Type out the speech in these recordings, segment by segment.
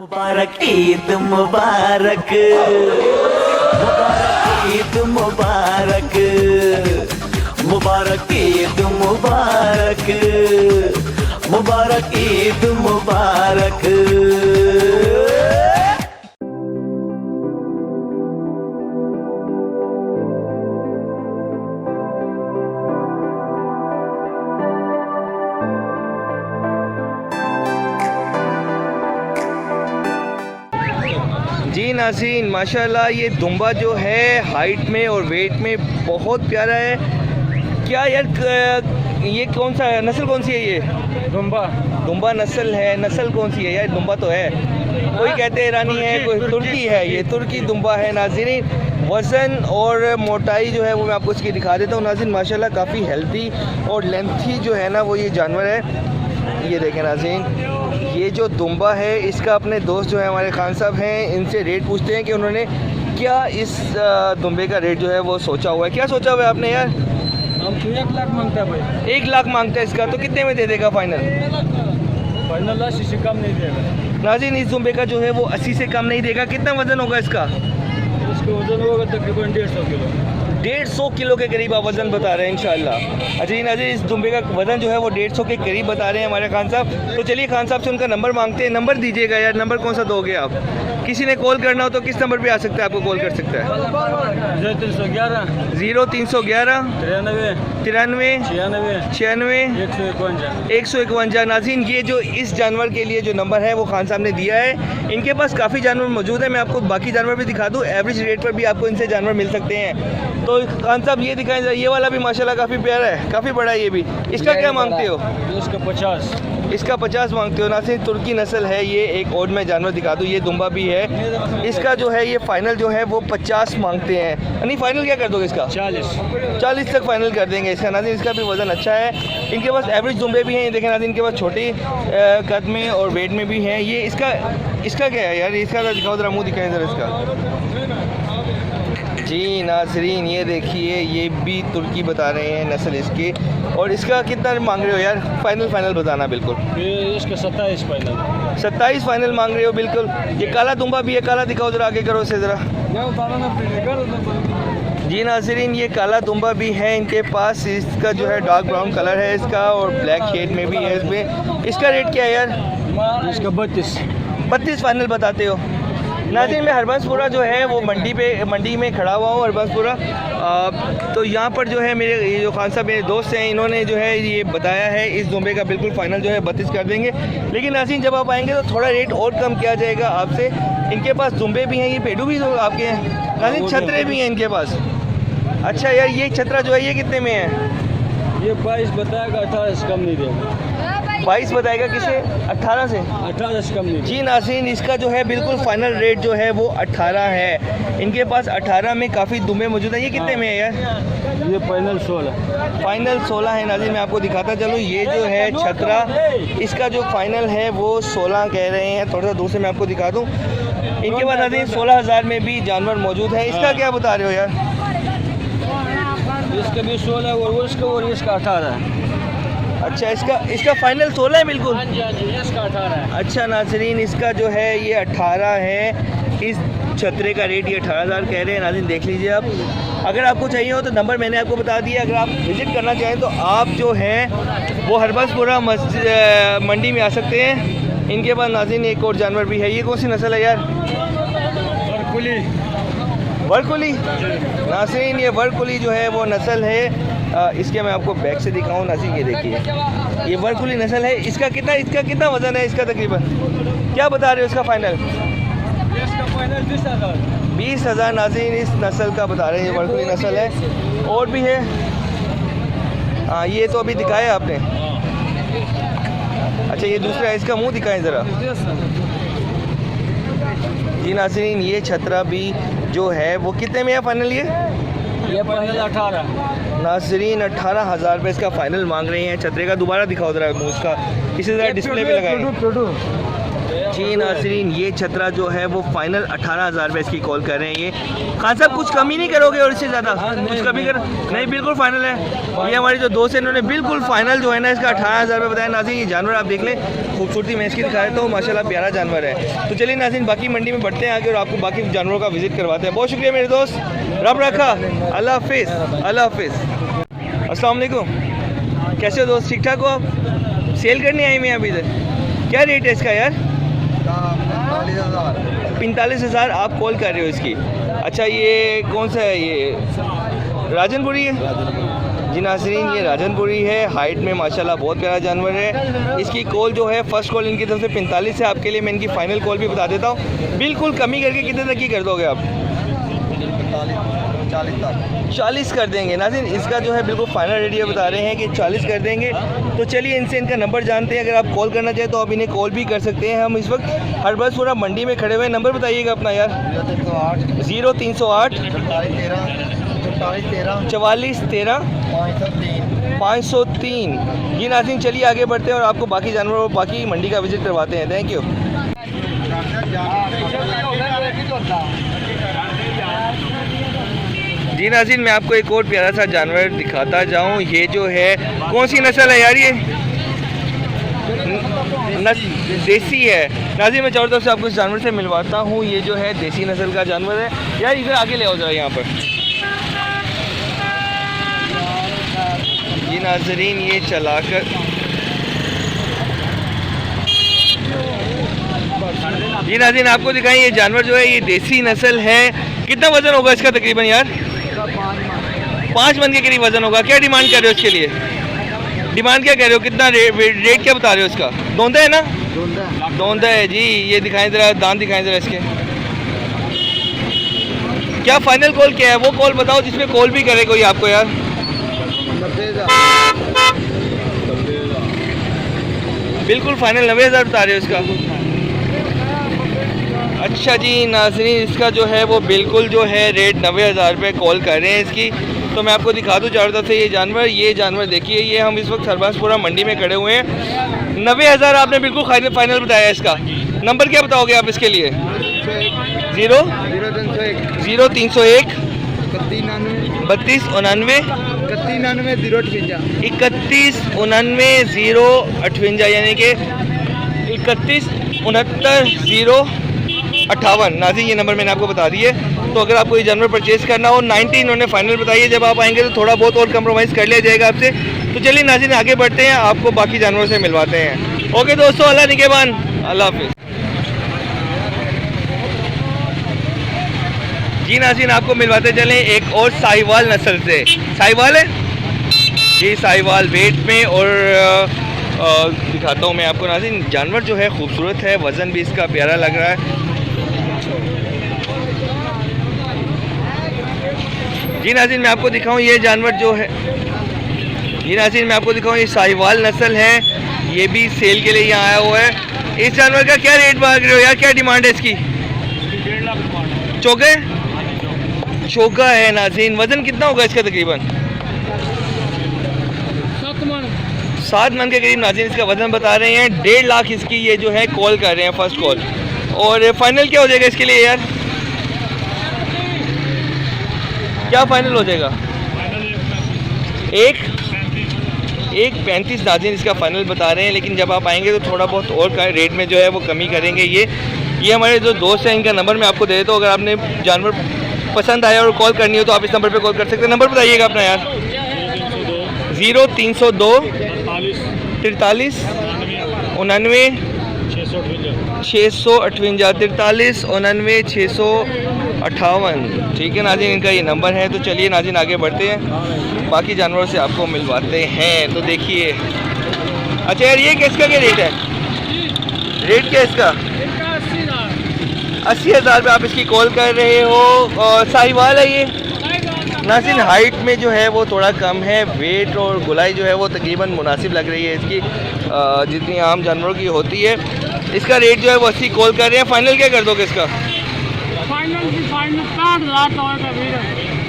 मुबारक ईद मुबारक, मुबारक ईद मुबारक, मुबारक ईद मुबारक, मुबारक ईद मुबारक। जी नाज़रीन, माशाल्लाह ये दुम्बा जो है हाइट में और वेट में बहुत प्यारा है। क्या यार ये कौन सा है, नस्ल कौन सी है ये? दुम्बा नस्ल है। नस्ल कौन सी है यार? दुम्बा तो है, कोई कहते हैं ईरानी है, कोई तुर्की है। ये तुर्की दुम्बा है नाज़रीन। वज़न और मोटाई जो है वो मैं आपको इसकी दिखा देता हूँ नाज़रीन। माशाल्लाह काफ़ी हेल्दी और लेंथी जो है ना वो ये जानवर है। ये देखें नाज़रीन, ये जो दुम्बा है इसका अपने दोस्त जो है हमारे खान साहब हैं, इनसे रेट पूछते हैं कि उन्होंने क्या इस दुम्बे का रेट जो है वो सोचा हुआ है। क्या सोचा हुआ है आपने यार? हम तो 1 लाख मांगता है भाई। 1 लाख मांगता है इसका, तो कितने में दे देगा फाइनल? फाइनल 80 से कम नहीं देगा नाज़रीन। इस दुम्बे का जो है वो 80 से कम नहीं देगा। कितना वज़न होगा इसका? इसका वजन होगा तकरीबन 150 किलो। 150 किलो के करीब आप वज़न बता रहे हैं इंशाल्लाह। अच्छा जी नाज़रीन, इस दुम्बे का वज़न जो है वो 150 के करीब बता रहे हैं हमारे खान साहब। तो चलिए खान साहब से उनका नंबर मांगते हैं। नंबर दीजिएगा यार। नंबर कौन सा दोगे आप? किसी ने कॉल करना हो तो किस नंबर पे आ सकता है, आपको कॉल कर सकता है? 0311 0311 93 93 96 96 151। 151। नाज़रीन, ये जो इस जानवर के लिए जो नंबर है वो खान साहब ने दिया है। इनके पास काफ़ी जानवर मौजूद है। मैं आपको बाकी जानवर भी दिखा दूँ, एवरेज रेट पर भी आपको इनसे जानवर मिल सकते हैं। तो खान साहब ये दिखाएं, ये वाला भी माशाल्लाह काफ़ी प्यारा है, काफ़ी बड़ा है ये भी। इसका क्या मांगते हो? इसका 50। इसका 50 मांगते हो नाज़रीन। तुर्की नस्ल है ये। एक और मैं जानवर दिखा दूँ, ये दुम्बा भी है। इसका जो है ये फ़ाइनल जो है वो 50 मांगते हैं। नहीं, फ़ाइनल क्या कर दोगे इसका? 40 तक फ़ाइनल कर देंगे इसका नाज़रीन। इसका भी वज़न अच्छा है। इनके पास एवरेज दुम्बे भी हैं, ये देखें नाज़रीन। इनके पास छोटे कद में और वेट में भी हैं। ये इसका क्या है यार? इसका दिखाओ ज़रा, मुँह दिखाएं ज़रा इसका। जी नाज़रीन, ये देखिए, ये भी तुर्की बता रहे हैं नस्ल इसकी। और इसका कितना मांग रहे हो यार? फाइनल बताना बिल्कुल। इसका 27 फाइनल। 27 फाइनल मांग रहे हो बिल्कुल। ये काला दुम्बा भी है, काला दिखाओ ज़रा, आगे करो इसे ज़रा। जी नाज़रीन, ये काला दुम्बा भी है इनके पास। इसका जो है डार्क ब्राउन कलर है इसका और ब्लैक शेड में भी है इसमें। इसका रेट क्या है यार? इसका 32 फाइनल बताते हो नाज़रीन। मैं हरबंसपुरा जो है वो मंडी में खड़ा हुआ हूँ, हरबंसपुरा। तो यहाँ पर जो है मेरे ये जो खान साहब मेरे दोस्त हैं, इन्होंने जो है ये बताया है इस दुम्बे का बिल्कुल फ़ाइनल जो है 32 कर देंगे। लेकिन नाज़रीन, जब आप आएंगे तो थोड़ा रेट और कम किया जाएगा आपसे। इनके पास दुम्बे भी हैं, ये पेडू भी तो आपके हैं नाज़रीन। छतरे भी हैं इनके पास। अच्छा यार, ये छतरा जो है ये कितने में है? ये 22 बताएगा, 18 से कम नहीं देगा। 22 बताएगा किसे? 18 से? 18 से कम नहीं। जी नाज़रीन, इसका जो है बिल्कुल फ़ाइनल रेट जो है वो 18 है। इनके पास 18 में काफ़ी दुम्बे मौजूद हैं। ये कितने में है यार? ये फाइनल 16 है नाज़रीन। मैं आपको दिखाता चलूँ, ये जो है छतरा, इसका जो फ़ाइनल है वो 16 कह रहे हैं। थोड़ा सा दूर से मैं आपको दिखा दूँ। इनके पास नाज़रीन 16,000 में भी जानवर मौजूद है। इसका क्या बता रहे हो यार? इसका भी 16 और इसका 18 है। अच्छा, इसका फ़ाइनल 16 है बिल्कुल। हाँ जी, इसका 18 है। अच्छा नाज़रीन, इसका जो है ये 18 है। इस छतरे का रेट ये 18,000 कह रहे हैं नाज़रीन, देख लीजिए आप। अगर आपको चाहिए हो तो नंबर मैंने आपको बता दिया। अगर आप विज़िट करना चाहें तो आप जो हैं वो हरबंसपुरा मंडी में आ सकते हैं। इनके पास नाज़रीन एक और जानवर भी है। ये कौन सी नस्ल है यार? वर्कुली नाज़रीन। ये वर्कुली जो है वो नस्ल है। इसके मैं आपको बैक से दिखाऊं नाज़रीन, ये देखिए, ये वर्कुली नस्ल है। इसका कितना वज़न है इसका तकरीबन? क्या बता रहे हो इसका फ़ाइनल? इसका फाइनल 20,000। 20,000 नाज़रीन इस नस्ल का बता रहे हैं। ये वर्कुली नस्ल है। और भी है। हाँ, ये तो अभी दिखाया आपने। अच्छा, ये दूसरा है, इसका मुंह दिखाएं ज़रा। जी नाज़रीन, ये छतरा भी जो है वो कितने में है फाइनल? ये फाइनल 18 नाज़रीन। 18,000 रुपये इसका फ़ाइनल मांग रहे हैं। छतरे का दोबारा दिखाओ ज़रा मुँह उसका, इसी तरह डिस्प्ले पे लगाएंगे। जी नाज़रीन, ये छतरा जो है वो फाइनल 18,000 रुपये इसकी कॉल कर रहे हैं। ये खान साहब कुछ कमी नहीं करोगे और इससे ज़्यादा कुछ कमी कर नहीं, बिल्कुल फाइनल है। ये हमारे जो दोस्त हैं इन्होंने बिल्कुल फाइनल जो है ना इसका 18,000 रुपये बताया। नाज़रीन ये जानवर आप देख लें, खूबसूरती मैं इसकी दिखा देता हूँ, माशाल्लाह प्यारा जानवर है। तो चलिए नाज़रीन बाकी मंडी में बढ़ते हैं आगे और आपको बाकी जानवरों का विजिट करवाते हैं। बहुत शुक्रिया मेरे दोस्त, रब रखा, अल्लाह हाफिज़, अल्लाह हाफिज़। अस्सलाम वालेकुम, कैसे हो दोस्त, ठीक ठाक हो आप? सेल करने आई मैं अभी इधर, क्या रेट है इसका यार? 45,000 आप कॉल कर रहे हो इसकी। अच्छा ये कौन सा है, ये राजनपुरी है जी नाज़रीन, ये राजनपुरी है। हाइट में माशाल्लाह बहुत प्यारा जानवर है। इसकी कॉल जो है फर्स्ट कॉल इनकी तरफ से 45 है। आपके लिए मैं इनकी फ़ाइनल कॉल भी बता देता हूँ, बिल्कुल कमी करके कितने तक की कर दोगे आप? 40 कर देंगे नाज़रीन। इसका जो है बिल्कुल फाइनल रेट ये बता रहे हैं कि 40 कर देंगे। तो चलिए इनसे इनका नंबर जानते हैं। अगर आप कॉल करना चाहें तो आप इन्हें कॉल भी कर सकते हैं। हम इस वक्त हरबसपुरा मंडी में खड़े हुए हैं। नंबर बताइएगा अपना यार। 0308 44 13 503। जी नाज़रीन चलिए आगे बढ़ते हैं और आपको बाकी जानवरों और बाकी मंडी का विजिट करवाते हैं। Thank you. जी नाज़रीन मैं आपको एक और प्यारा सा जानवर दिखाता जाऊं। ये जो है कौन सी नस्ल है यार? ये देसी है नाज़रीन। मैं चारों तरफ से आपको इस जानवर से मिलवाता हूं। ये जो है देसी नस्ल का जानवर है यार। इधर आगे ले आओ जरा यहाँ पर। जी नाज़रीन ये चलाकर, जी नाज़रीन आपको दिखाएं ये जानवर जो है ये देसी नस्ल है। कितना वज़न होगा इसका तकरीबन यार? 5 मन के करीब वज़न होगा। क्या डिमांड कर रहे हो इसके लिए? डिमांड क्या कर रहे हो, कितना रेट क्या बता रहे हो इसका? दोंदा है ना? दोंदा है जी। ये दिखाएं ज़रा, दांत दिखाएं ज़रा इसके। क्या फाइनल कॉल क्या है? वो कॉल बताओ जिसमें कॉल भी करे कोई आपको यार। 90,000 बिल्कुल फाइनल 90,000 बता रहे हो इसका। अच्छा जी नाज़रीन इसका जो है वो बिल्कुल जो है रेट 90,000 रुपये कॉल कर रहे हैं इसकी। तो मैं आपको दिखा दूँ चारों तरफ से ये जानवर देखिए। ये हम इस वक्त हरबासपुरा मंडी में खड़े हुए हैं। 90,000 आपने बिल्कुल फाइनल बताया इसका। नंबर क्या बताओगे आप इसके लिए? 0301 32 99 31 99 058 यानी कि 31 69 058। नाज़रीन ये नंबर मैंने आपको बता दिए। तो अगर आपको ये जानवर परचेज़ करना हो 90 इन्होंने फाइनल बताइए। जब आप आएंगे तो थोड़ा बहुत और कंप्रोमाइज़ कर लिया जाएगा आपसे। तो चलिए नाज़रीन आगे बढ़ते हैं, आपको बाकी जानवरों से मिलवाते हैं। ओके दोस्तों, अल्लाह निगहबान, अल्लाह हाफिज़। जी नाज़रीन आपको मिलवाते चलें एक और साहिवाल नस्ल से। साहिवाल है जी, साहिवाल वेट में और दिखाता हूँ मैं आपको नाज़रीन। जानवर जो है खूबसूरत है, वज़न भी इसका प्यारा लग रहा है। जी नाज़रीन मैं आपको दिखाऊं ये जानवर जो है, जी नाज़रीन मैं आपको दिखाऊं ये साहिवाल नस्ल है। ये भी सेल के लिए यहाँ आया हुआ है। इस जानवर का क्या रेट मांग रहे हो यार, क्या डिमांड है इसकी? 1.5 लाख। चौके चौका है नाज़रीन। वज़न कितना होगा इसका तकरीबन? 7 मन के करीब नाज़रीन इसका वज़न बता रहे हैं। 1.5 लाख इसकी ये जो है कॉल कर रहे हैं फर्स्ट कॉल। और फाइनल क्या हो जाएगा इसके लिए यार? क्या फाइनल हो जाएगा? एक 35 नाज़रीन इसका फाइनल बता रहे हैं। लेकिन जब आप आएंगे तो थोड़ा बहुत और रेट में जो है वो कमी करेंगे। ये हमारे जो दोस्त हैं इनका नंबर मैं आपको दे देता हूँ। अगर आपने जानवर पसंद आया और कॉल करनी हो तो आप इस नंबर पे कॉल कर सकते हैं। नंबर बताइएगा अपना यार। 0302 43 99 658 43 99 658। ठीक है नाज़रीन इनका ये नंबर है। तो चलिए नाज़रीन आगे बढ़ते हैं, बाकी जानवरों से आपको मिलवाते हैं। तो देखिए, अच्छा यार ये किसका क्या रेट है? रेट क्या इसका? 80,000 रुपये आप इसकी कॉल कर रहे हो। और साहिवाल है ये नाज़रीन। हाइट में जो है वो थोड़ा कम है, वेट और गुलाई जो है वो तकरीबन मुनासिब लग रही है इसकी, जितनी आम जानवरों की होती है। इसका रेट जो है वो 80 कॉल कर रहे हैं। फाइनल क्या कर दोगे इसका?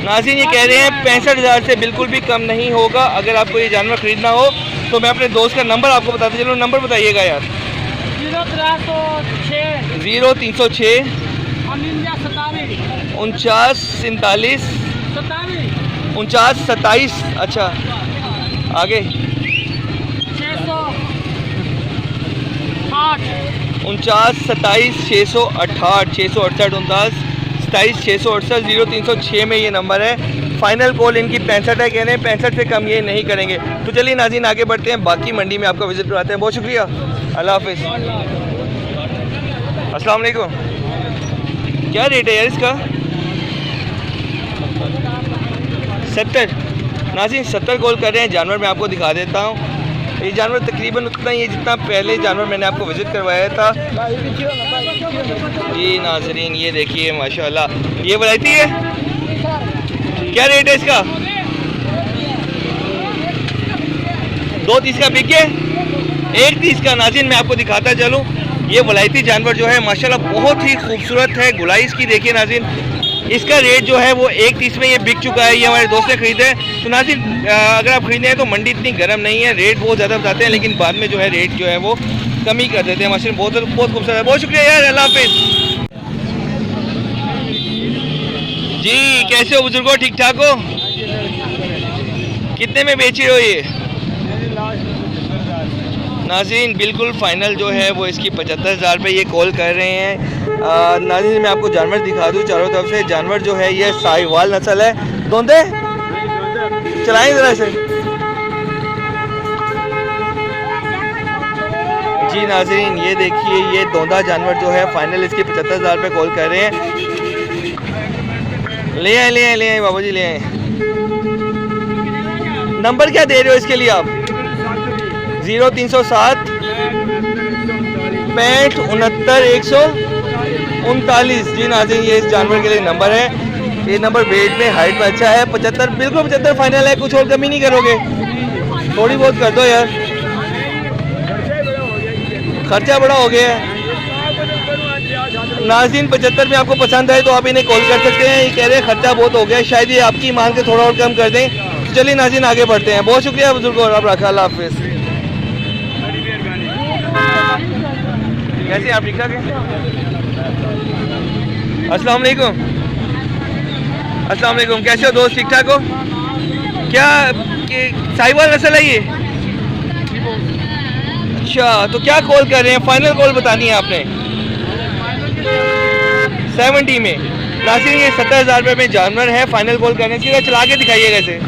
नाज़रीन ये कह रहे हैं 65,000 से बिल्कुल भी कम नहीं होगा। अगर आपको ये जानवर ख़रीदना हो तो मैं अपने दोस्त का नंबर आपको बताते चलूँ। नंबर बताइएगा यार। 0306 49 27 अच्छा आगे 49 27 668 668 27 668 0306 में ये नंबर है। फाइनल कॉल इनकी 65 है, कह रहे हैं 65 से कम ये नहीं करेंगे। तो चलिए नाज़रीन आगे बढ़ते हैं, बाकी मंडी में आपका विजिट करवाते हैं। बहुत शुक्रिया, अल्लाह हाफिज़। अस्सलाम वालेकुम। क्या रेट है यार इसका? 70 नाज़रीन 70 कॉल कर रहे हैं। जानवर मैं आपको दिखा देता हूँ। ये जानवर तकरीबन उतना ही है जितना पहले जानवर मैंने आपको विज़िट करवाया था। जी नाज़रीन ये देखिए माशाल्लाह, ये वैरायटी है। क्या रेट है इसका? 2.30 का बिक गया, 1.30 का। नाज़रीन मैं आपको दिखाता चलूँ, ये वलायती जानवर जो है माशाल्लाह बहुत ही खूबसूरत है। गुलाई इसकी देखिए नाज़रीन, इसका रेट जो है वो 1.30 में ये बिक चुका है। ये हमारे दोस्त ने खरीदे हैं। तो नाज़रीन अगर आप खरीदे हैं तो मंडी इतनी गर्म नहीं है, रेट बहुत ज़्यादा बताते हैं, लेकिन बाद में जो है रेट जो है वो कमी कर देते हैं। माशाल्लाह बहुत खूबसूरत है। बहुत शुक्रिया यार, अल्लाह हाफिज़। जी कैसे हो बुजुर्गो, ठीक ठाक हो? कितने में बेच रहे हो ये? नाज़रीन बिल्कुल फ़ाइनल जो है वो इसकी 75,000 रुपये ये कॉल कर रहे हैं। नाज़रीन मैं आपको जानवर दिखा दूँ चारों तरफ से। जानवर जो है ये साहिवाल नस्ल है। दोंदे चलाएं ज़रा से। जी नाज़रीन ये देखिए, ये दोंदा जानवर जो है फाइनल इसकी 75,000 रुपये कॉल कर रहे हैं। ले आए बाबा जी, ले आए। नंबर क्या दे रहे हो इसके लिए आप? 0307 65 69 139। जी नाज़रीन ये इस जानवर के लिए नंबर है। ये नंबर वेट में हाइट में अच्छा है। 75 बिल्कुल 75 फाइनल है। कुछ और कमी नहीं करोगे? थोड़ी बहुत कर दो यार, खर्चा बड़ा हो गया है। नाज़रीन 75 में आपको पसंद आए तो आप इन्हें कॉल कर सकते हैं। ये कह रहे हैं खर्चा बहुत हो गया है, शायद ये आपकी मांग के थोड़ा और कम कर दें। तो चलिए नाज़रीन आगे बढ़ते हैं। बहुत शुक्रिया बुजुर्गो, और आप रखा, अल्लाह हाफिज़। कैसे आप ठीक ठाक हैं? अस्सलाम वालेकुम। अस्सलाम वालेकुम, कैसे हो दोस्त, ठीक ठाक हो? क्या साहिवाल नस्ल है ये? अच्छा तो क्या कॉल कर रहे हैं? फाइनल कॉल बतानी है आपने। 70 में। नाज़रीन ये 70,000 रुपये में जानवर है, फाइनल कॉल करने के लिए। चला के दिखाइएगा इसे।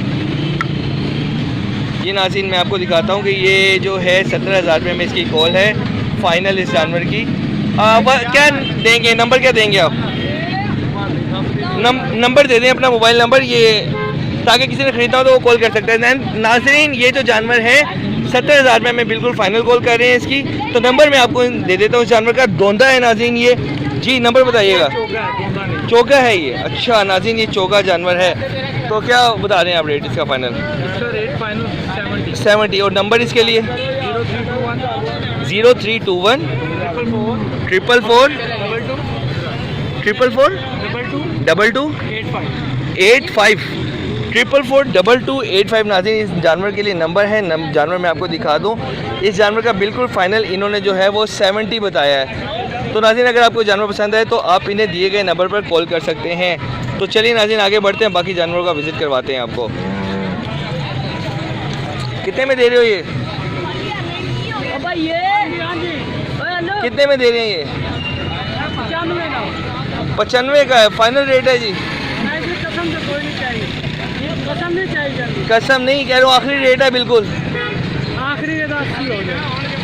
ये नाज़रीन मैं आपको दिखाता हूँ कि ये जो है 17,000 रुपये में इसकी कॉल है फाइनल इस जानवर की। क्या देंगे, नंबर क्या देंगे आप? नंबर दे दें अपना मोबाइल नंबर, ये ताकि किसी ने ख़रीदा हो तो वो कॉल कर सकता है। नाज़रीन ये जो जानवर है 70,000 रुपये में बिल्कुल फाइनल कॉल कर रहे हैं इसकी। तो नंबर मैं आपको दे देता हूँ इस जानवर का। दोंदा है नाज़रीन ये। जी नंबर बताइएगा। चौका है ये? अच्छा नाज़रीन ये चौका जानवर है। तो क्या बता रहे हैं आप रेट इसका फाइनल? इसका रेट फाइनल 70। और नंबर इसके लिए? 0321 444 22 85 444 22 85। नाज़रीन इस जानवर के लिए नंबर है। जानवर मैं आपको दिखा दूं, इस जानवर का बिल्कुल फाइनल इन्होंने जो है वो 70 बताया है। तो नाज़रीन अगर आपको जानवर पसंद आए तो आप इन्हें दिए गए नंबर पर कॉल कर सकते हैं। तो चलिए नाज़रीन आगे बढ़ते हैं, बाकी जानवरों का विज़िट करवाते हैं आपको। कितने में दे रहे हो ये? कितने में दे रहे हैं ये? 95 का है फाइनल रेट है जी। कसम नहीं कह रहा हूँ, आखिरी रेट है बिल्कुल।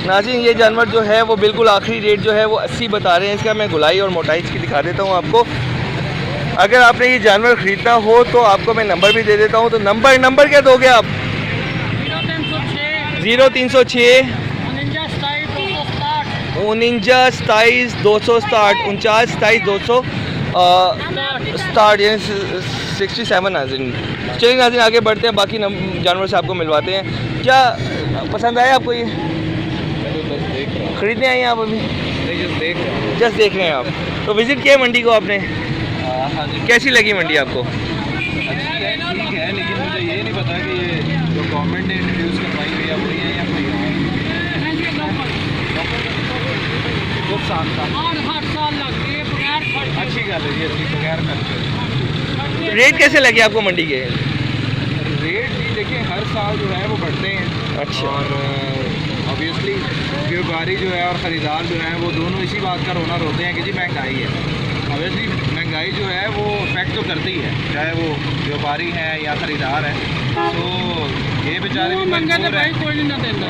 नाज़रीन ये जानवर जो है वो बिल्कुल आखिरी रेट जो है वो 80 बता रहे हैं इसका। मैं गुलाई और मोटाई की दिखा देता हूँ आपको। अगर आपने ये जानवर ख़रीदना हो तो आपको मैं नंबर भी दे देता हूँ। तो नंबर क्या दोगे आप? 0306 49 27 260 49 27 260 यानी 67 नाज़रीन। चलिए नाज़रीन आगे बढ़ते हैं, बाकी जानवर से आपको मिलवाते हैं। क्या पसंद आया आपको ये? खरीदने आए हैं आप अभी? जस्ट देख रहे हैं आप। तो विज़िट किया मंडी को आपने? कैसी लगी मंडी आपको? ठीक है, लेकिन मुझे ये नहीं पता कि ये जो गवर्नमेंट ने इंट्रोड्यूस करवाई हुई है वही है या कोई और। साल का हर साल लगती है बगैर खर्चे। अच्छी गल है जी, अच्छी बगैर खर्चे। रेट कैसे लगे आपको मंडी के? रेट जी देखिए हर साल जो है वो बढ़ते हैं। अच्छा। और ऑब्वियसली व्यापारी जो है और ख़रीदार जो है वो दोनों इसी बात का रोना रोते हैं कि जी महंगाई है। ऑब्वियसली महंगाई जो है वो इफेक्ट तो करती है, चाहे वो व्यापारी है या ख़रीदार है। तो ये बेचारे भी मंगे तो मजबूर भाई है। कोई नहीं ना देता।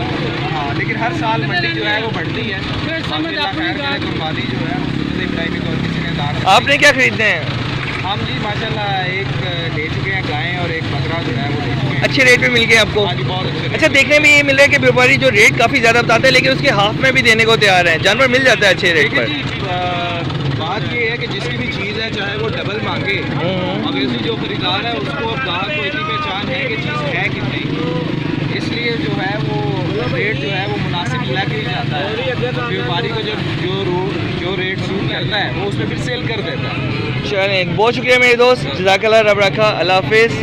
हाँ, लेकिन हर साल मंडी जो है वो बढ़ती है। फिर समझ बाकी अल्लाह अपनी खैर करे, बात। कुर्बानी जो है वो किसी टाइम में और किसी ने दान आपने क्या खरीदने हैं? हम जी माशाल्लाह एक ले चुके हैं गायें और एक बकरा जो है वो ले चुके हैं। अच्छे रेट पे मिल गए आपको? हाँ जी, बहुत अच्छे रेट अच्छा, पे। देखने में ये मिल रहा है कि व्यापारी जो रेट काफ़ी ज़्यादा बताते हैं लेकिन उसके हाफ में भी देने को तैयार है, जानवर मिल जाता है अच्छे रेट देखिए पर। जी बात ये है कि जिसकी भी चीज़ है चाहे वो डबल मांगे, ऑब्वियसली जो खरीदार है उसको अब ग्राहक को इतनी पहचान है कि चीज़ है कि नहीं, इसलिए जो है वो रेट जो है वो मुनासिब लग ही जाता है। व्यापारी को जब जो रेट सूट करता है वो उसमें फिर सेल कर देता है। चलें, बहुत शुक्रिया मेरे दोस्त, जज़ाकल्लाह, रब रखा, अल्लाह हाफिज़।